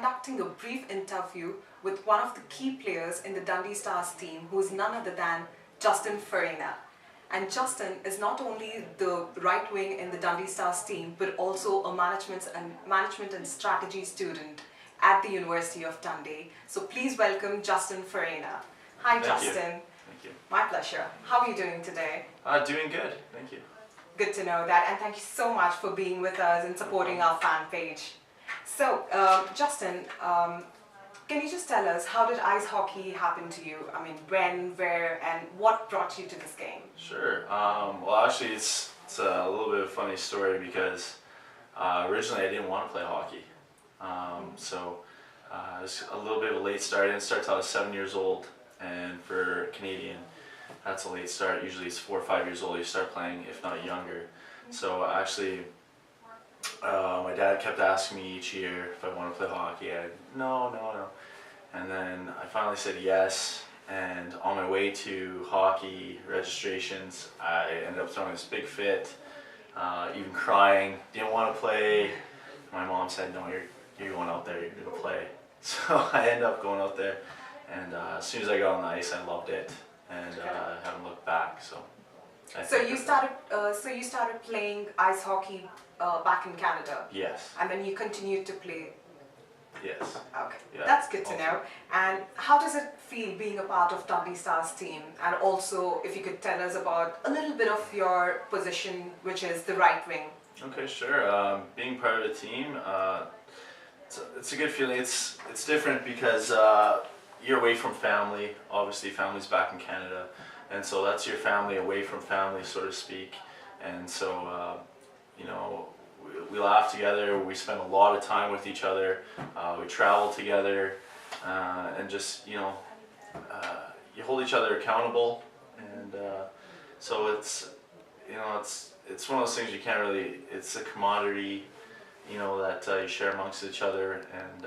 conducting a brief interview with one of the key players in the Dundee Stars team, who is none other than Justin Faryna. And Justin is not only the right wing in the Dundee Stars team, but also a management and strategy student at the University of Dundee. So please welcome Justin Faryna. Hi, Justin. Thank you. My pleasure. How are you doing today? Doing good. Thank you. Good to know that, and thank you so much for being with us and supporting our fan page. So, Justin, can you just tell us, how did ice hockey happen to you? I mean, when, where, and what brought you to this game? Sure. Well, actually, it's a little bit of a funny story because originally I didn't want to play hockey. It was a little bit of a late start. I didn't start till I was 7 years old, and for Canadian, that's a late start. Usually it's 4 or 5 years old you start playing, if not younger. So actually, my dad kept asking me each year if I wanted to play hockey. No. And then I finally said yes, and on my way to hockey registrations, I ended up throwing this big fit, even crying, didn't want to play. My mom said, no, you're going out there, you're going to play. So I ended up going out there, and as soon as I got on the ice, I loved it, and I haven't looked back. So you started playing ice hockey back in Canada? Yes. And then you continued to play? Yes. Okay, yeah, that's good to know. And how does it feel being a part of Dundee Stars team? And also, if you could tell us about a little bit of your position, which is the right wing. Okay, sure. Being part of the team, it's a good feeling. It's different because you're away from family. Obviously, family's back in Canada, and so that's your family away from family, so to speak. And so, we laugh together. We spend a lot of time with each other. We travel together, and just you hold each other accountable. And so it's one of those things you can't really. It's a commodity, that you share amongst each other, and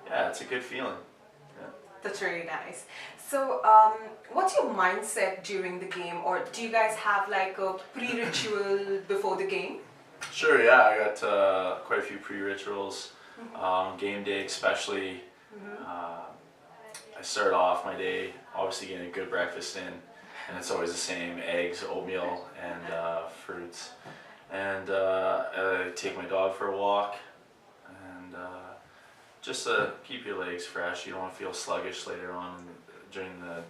yeah, it's a good feeling. Yeah. That's really nice. So, what's your mindset during the game, or do you guys have like a pre-ritual before the game? Sure, yeah, I got quite a few pre-rituals, game day especially. I start off my day obviously getting a good breakfast in, and it's always the same: eggs, oatmeal, and fruits. And I take my dog for a walk, and just to keep your legs fresh. You don't want to feel sluggish later on during the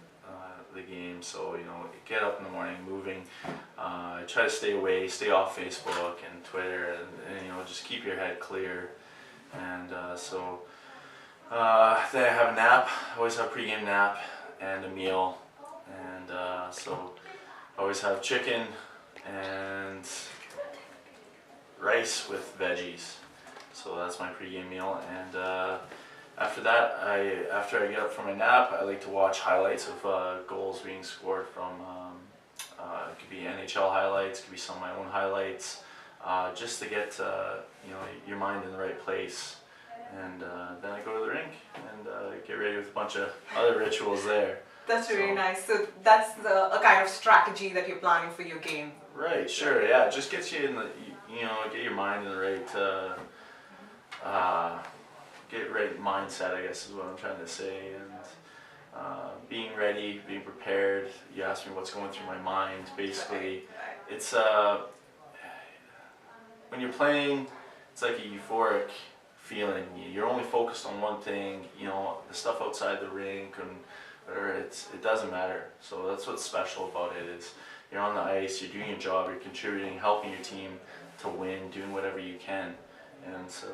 game. So get up in the morning, moving. I try to stay off Facebook and Twitter, and just keep your head clear. And then I have a nap. I always have a pregame nap and a meal, and so I always have chicken and rice with veggies. So that's my pregame meal, and after that, after I get up from my nap, I like to watch highlights of goals being scored from. It could be NHL highlights, it could be some of my own highlights, just to get your mind in the right place. And then I go to the rink and get ready with a bunch of other rituals there. That's really nice. So that's a kind of strategy that you're planning for your game. Right. Sure. Yeah. It just gets you in the get your mind in the right right mindset, I guess is what I'm trying to say. And being ready, being prepared. You asked me what's going through my mind. Basically, it's when you're playing, it's like a euphoric feeling. You're only focused on one thing. The stuff outside the rink and whatever. It doesn't matter. So that's what's special about it. Is you're on the ice, you're doing your job, you're contributing, helping your team to win, doing whatever you can. And so,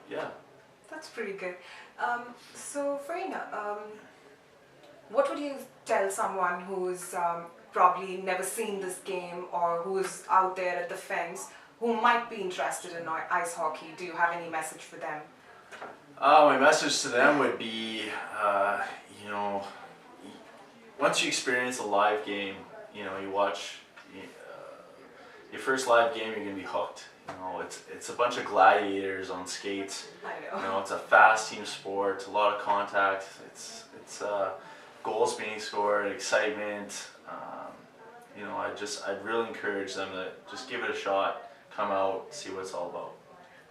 yeah. That's pretty good. So, Faryna, what would you tell someone who's probably never seen this game, or who's out there at the fence, who might be interested in ice hockey? Do you have any message for them? My message to them would be, once you experience a live game, you watch your first live game, you're gonna be hooked. It's a bunch of gladiators on skates. I know. It's a fast team sport. It's a lot of contact. It's goals being scored, excitement. I'd really encourage them to just give it a shot, come out, see what it's all about.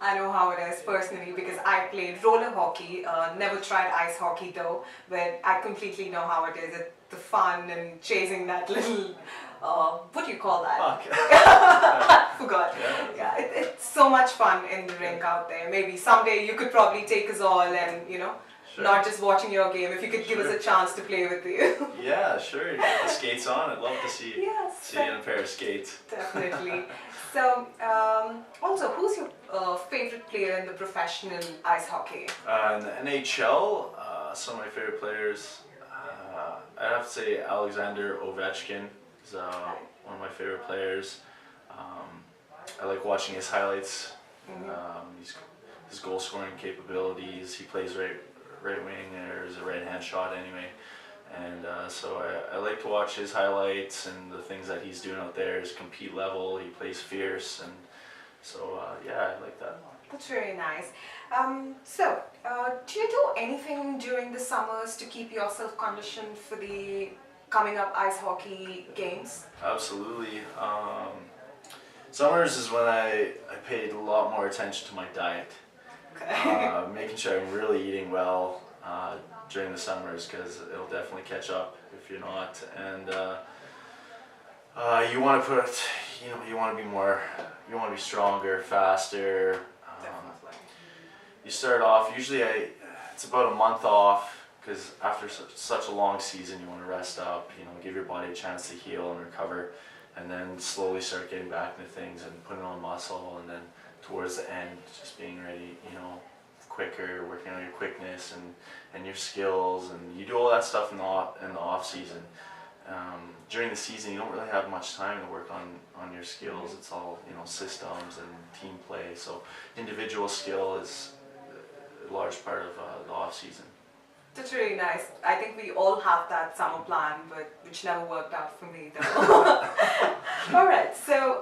I know how it is personally because I played roller hockey, never tried ice hockey though, but I completely know how it is. The fun and chasing that little, what do you call that? Fuck. Forgot. Yeah. Yeah, it's so much fun in the rink out there. Maybe someday you could probably take us all and, Sure. not just watching your game, if you could give us a chance to play with you. Yeah, sure. You got the skates on. I'd love to see Yes. you in a pair of skates. Definitely. So, also, who's your favorite player in the professional ice hockey? In the NHL, some of my favorite players, I'd have to say Alexander Ovechkin is one of my favorite players. I like watching his highlights, his goal scoring capabilities. He plays right wing, or is a right hand shot anyway. And so I like to watch his highlights and the things that he's doing out there. His compete level, he plays fierce, and so yeah, I like that. That's very nice. Do you do anything during the summers to keep yourself conditioned for the coming up ice hockey games? Absolutely. Summers is when I paid a lot more attention to my diet. Okay. Making sure I'm really eating well during the summers, because it'll definitely catch up if you're not. And you want to put, you want to be more, you want to be stronger, faster. Definitely. You start off, usually it's about a month off, because after such a long season you want to rest up, give your body a chance to heal and recover, and then slowly start getting back into things and putting on muscle, and then towards the end just being ready, quicker, working on your quickness and your skills, and you do all that stuff in the off season. During the season, you don't really have much time to work on your skills. It's all systems and team play. So individual skill is a large part of the off season. That's really nice. I think we all have that summer plan, but which never worked out for me though. Alright, so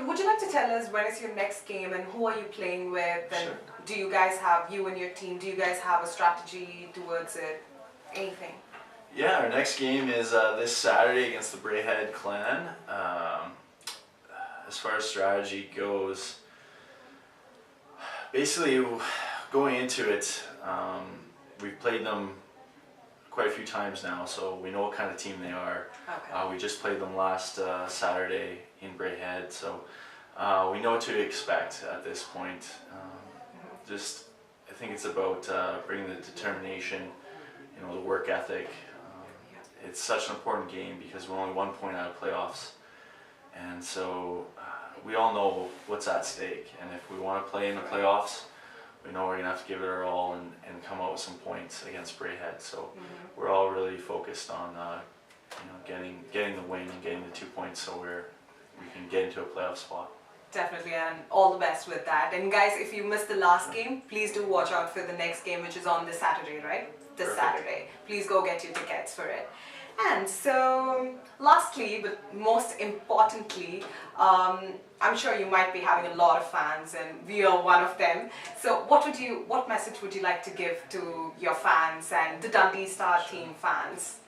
would you like to tell us when is your next game and who are you playing with, and Sure. do you guys have, you and your team, do you guys have a strategy towards it? Anything? Yeah, our next game is this Saturday against the Brayhead clan. As far as strategy goes, basically going into it, we've played them quite a few times now, so we know what kind of team they are. Okay. We just played them last Saturday in Brayhead, so we know what to expect at this point. I think it's about bringing the determination, the work ethic. It's such an important game because we're only 1 point out of playoffs, and so we all know what's at stake, and if we want to play in the playoffs, we know we're going to have to give it our all and come out with some points against Brayhead. So we're all really focused on getting the win and getting the 2 points so we can get into a playoff spot. Definitely, and all the best with that. And guys, if you missed the last game, please do watch out for the next game, which is on this Saturday, right? This Perfect. Saturday. Please go get your tickets for it. And so, lastly, but most importantly, I'm sure you might be having a lot of fans, and we are one of them. So, what message would you like to give to your fans and the Dundee Star team fans?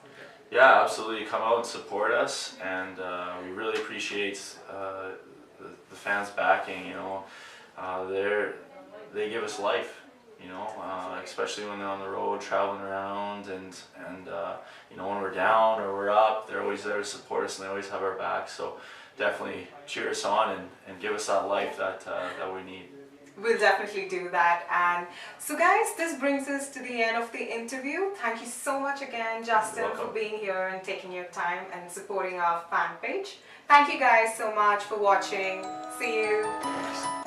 Yeah, absolutely. Come out and support us, and we really appreciate the fans backing. They give us life. Especially when they're on the road traveling around, and when we're down or we're up, they're always there to support us, and they always have our back. So definitely cheer us on and give us that life that we need. We'll definitely do that. And so guys, this brings us to the end of the interview. Thank you so much again, Justin, for being here and taking your time and supporting our fan page. Thank you guys so much for watching. See you.